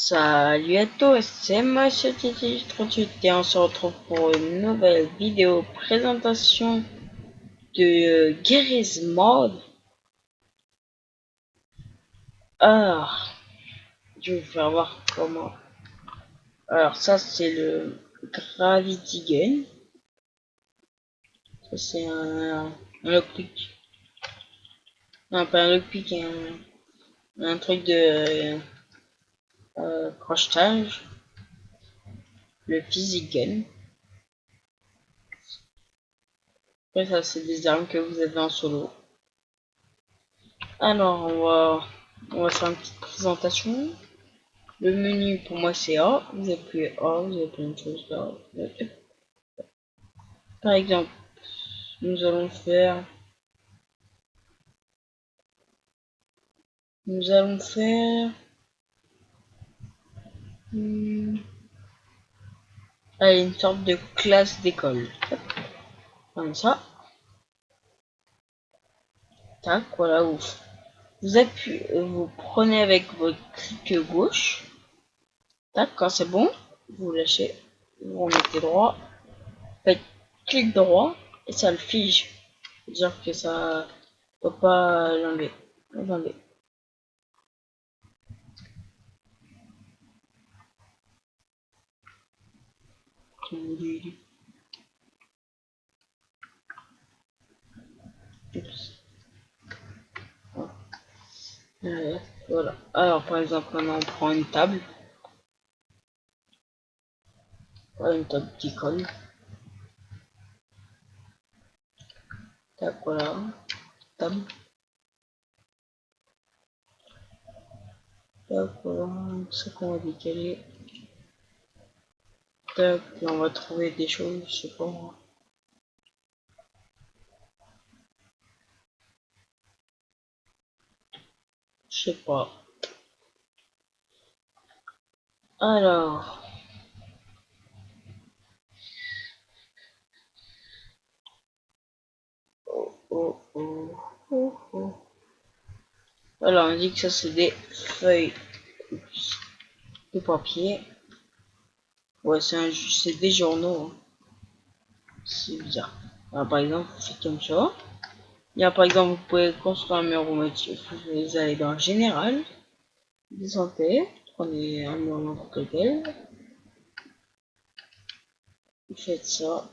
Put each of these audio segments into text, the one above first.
Salut à tous, c'est Monsieur Titi38 et on se retrouve pour une nouvelle vidéo présentation de Garry's Mod. Alors, je vais vous faire voir comment. Alors ça c'est le Gravity Gun. Ça c'est un lockpick. Non pas un lockpick, un truc de crochetage. Le Physic Gun. Après ça c'est des armes que vous avez en solo. Alors on va faire une petite présentation. Le menu pour moi c'est A, vous appuyez A, vous avez plein de choses là. Par exemple, nous allons faire allez, une sorte de classe d'école. Comme ça. Tac, voilà, vous appuyez, vous prenez avec votre clic gauche. Tac, quand c'est bon, vous lâchez, vous remettez droit, faites clic droit et ça le fige. C'est-à-dire que ça ne peut pas l'enlever. Voilà. Alors par exemple maintenant on prend une table. Voilà, une table qui colle. Tac, voilà. Table. Tac, voilà. C'est qu'on va décaler. Tac, et on va trouver des choses, je sais pas moi. Je sais pas. Alors. Oh, oh, oh, oh. Alors on dit que ça c'est des feuilles de papier. Ouais, c'est des journaux. Hein. C'est bizarre. Alors, par exemple, vous faites comme ça. Il y a par exemple, vous pouvez construire un mur au motif. Vous allez dans général. Descendez. Prenez un mur n'importe lequel. Vous faites ça.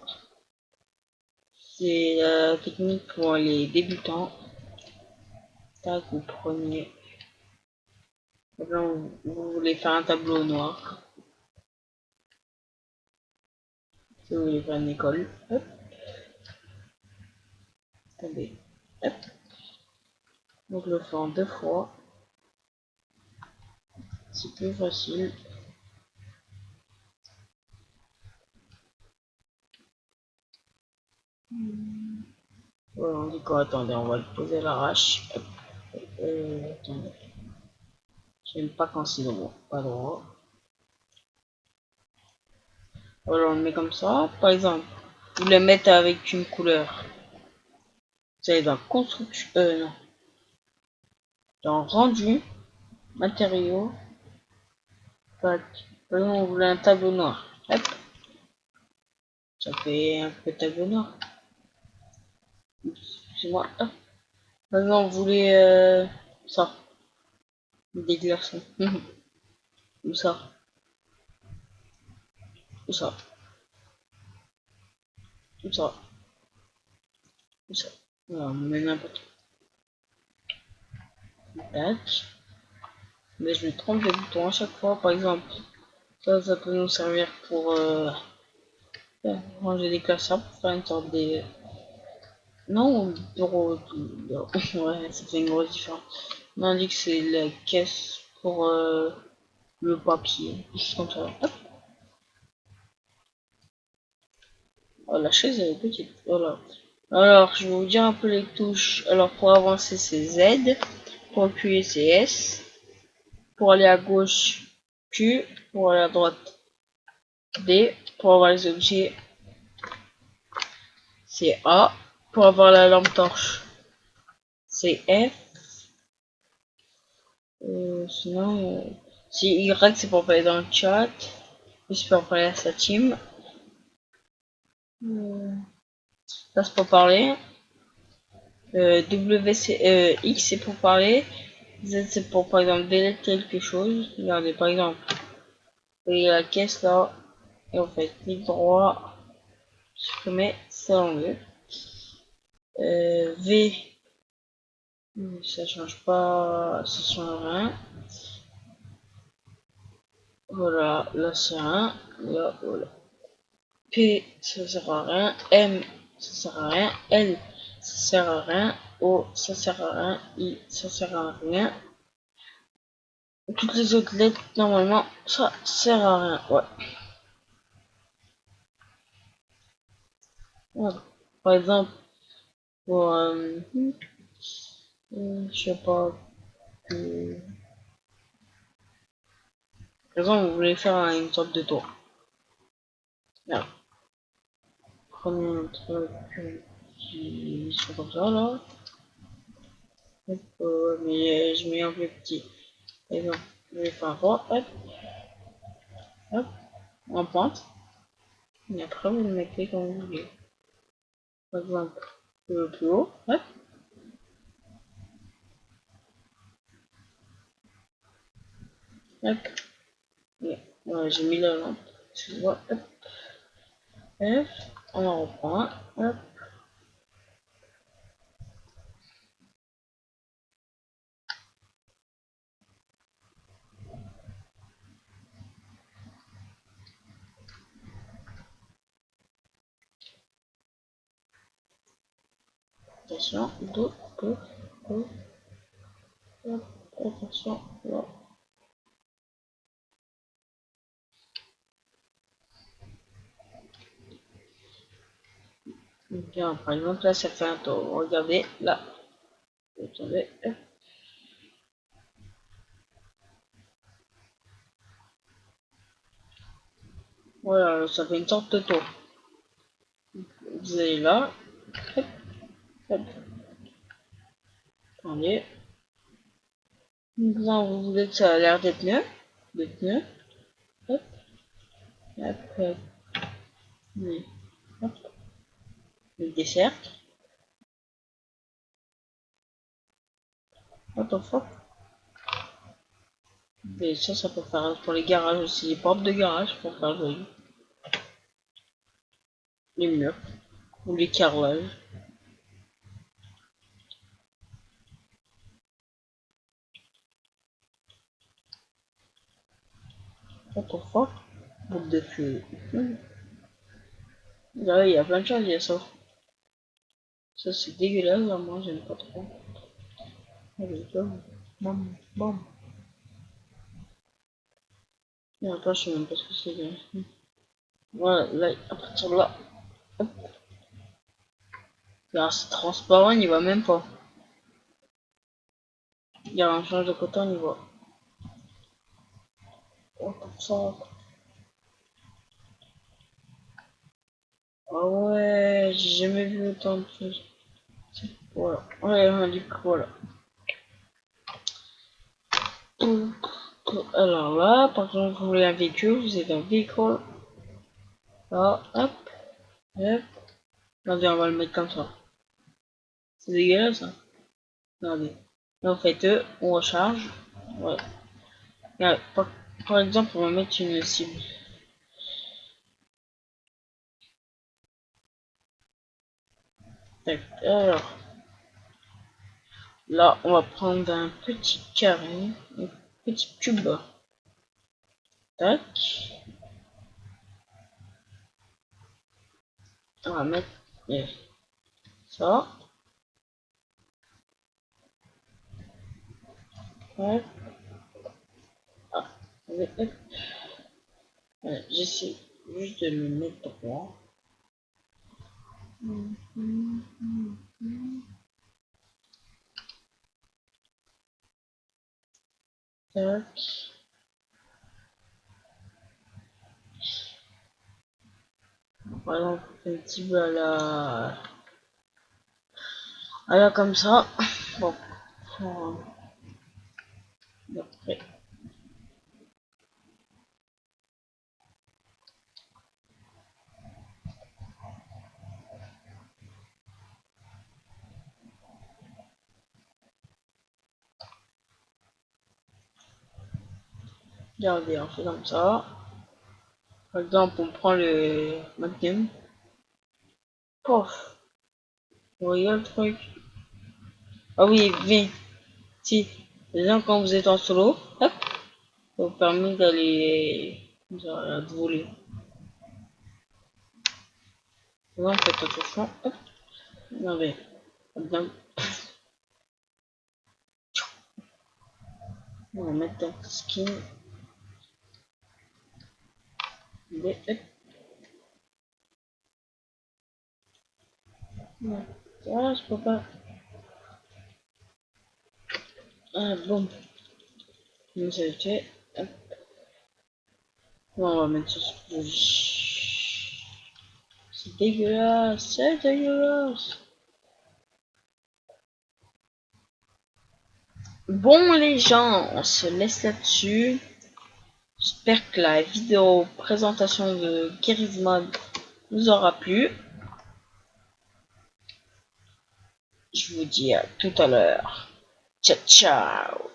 C'est la technique pour les débutants. Tac, vous prenez. Maintenant, vous voulez faire un tableau noir. Si vous voulez faire une école. Hop. Attendez. Hop. Donc, le faire en 2 fois. C'est plus facile. Voilà, on dit quoi? Attendez, on va le poser à l'arrache. Attendez. J'aime pas quand c'est droit. Pas droit. Voilà, on le met comme ça. Par exemple, vous le mettez avec une couleur. Vous allez dans construction. Non. Dans rendu. Matériaux. Par exemple, vous voulez un tableau noir. Hop. Ça fait un peu tableau noir. Excusez-moi. Hop. Par exemple, vous voulez ça. Des glaçons. Ou ça. Ou ça. Ou ça. Ou ça. Voilà, on met n'importe quoi. Tac. Mais je me trompe de bouton à chaque fois. Par exemple, ça peut nous servir pour ranger des classeurs, pour faire une sorte des... Non, bureau. Ouais, ça fait une grosse différence. On indique que c'est la caisse pour le papier. Juste comme ça. Hop. Oh, la chaise elle est petite. Voilà. Alors, je vais vous dire un peu les touches. Alors, pour avancer, c'est Z. Pour reculer, c'est S. Pour aller à gauche, Q. Pour aller à droite, D. Pour avoir les objets, c'est A. Pour avoir la lampe torche, c'est F. Sinon, Si Y c'est pour parler dans le chat, c'est pour parler à sa team. Ça c'est pour parler. X c'est pour parler. Z c'est pour par exemple délai quelque chose. Regardez par exemple. Vous voyez la caisse là. Et en fait clic droit. Supprimer, ça enlève. V. Ça change pas. Ça change rien. Voilà, là c'est rien. Là voilà. P ça sert à rien. M ça sert à rien. L ça sert à rien. O ça sert à rien. I ça sert à rien. Toutes les autres lettres normalement ça sert à rien. Ouais. Voilà. Par exemple pour je sais pas que par exemple vous voulez faire une sorte de tour. Là. Prenez un truc qui sont comme ça là. Mais je mets un peu petit. Par exemple, je vais faire un roi, hop, hop, en pointe. Et après, vous le mettez comme vous voulez. Par exemple, le plus haut, hop, hop. Et voilà, j'ai mis la lampe. Tu vois, hop, hop. On en reprend un, hop. Attention, deux, deux, deux, hop, attention, là. Bien, par exemple, là, ça fait un tour. Regardez, là. Attendez, hop. Voilà, ça fait une sorte de tour. Vous allez là, hop, hop. Attendez. Là, vous voulez que ça a l'air d'être mieux. D'être mieux. Hop, hop, hop. Oui. Hop. Le dessert. What the fuck. Et ça peut faire pour les garages aussi. Les portes de garage pour faire joli. Les murs. Ou les carrelages. What the fuck. Boule de feu. Là, il y a plein de choses, il y a ça. Ça, c'est dégueulasse, là, moi, j'aime pas trop. Allez, bam, bam. Et après, je sais même pas ce que c'est. Voilà, là, à partir de là. Hop. Là, c'est transparent, il y va même pas. Il y a un change de côté, on y voit. Oh, comme ça. Ah ouais, j'ai jamais vu autant de choses. Voilà. Ouais, un livre, voilà. Donc, alors là, par exemple, vous voulez un véhicule, vous avez un véhicule. Là, hop, hop. Regardez, on va le mettre comme ça. C'est dégueulasse, ça. Regardez. Là, on fait eux, on recharge. Ouais. Regardez, par exemple, on va mettre une cible. Tac. Alors, là, on va prendre un petit carré, un petit cube. Tac. On va mettre ça. Hop. Ah, hop. Voilà, j'essaie juste de le mettre droit. Tac. Par exemple, un petit peu à la comme ça. Bon. Après. Regardez, on fait comme ça. Par exemple, on prend le Magnum. Pof. Vous voyez le truc. Ah oui, viens. Si. Déjà, quand vous êtes en solo, hop, ça vous permet d'aller de voler. Là, faites attention. Hop. Regardez. Magnum. On va mettre un skin. Hop. Non. Ah, je peux pas. Ah, bon. Donc, ça fait. Hop. On va mettre ça sur le... C'est dégueulasse, c'est dégueulasse. Bon les gens, on se laisse là-dessus. J'espère que la vidéo présentation de Charisma vous aura plu. Je vous dis à tout à l'heure. Ciao ciao.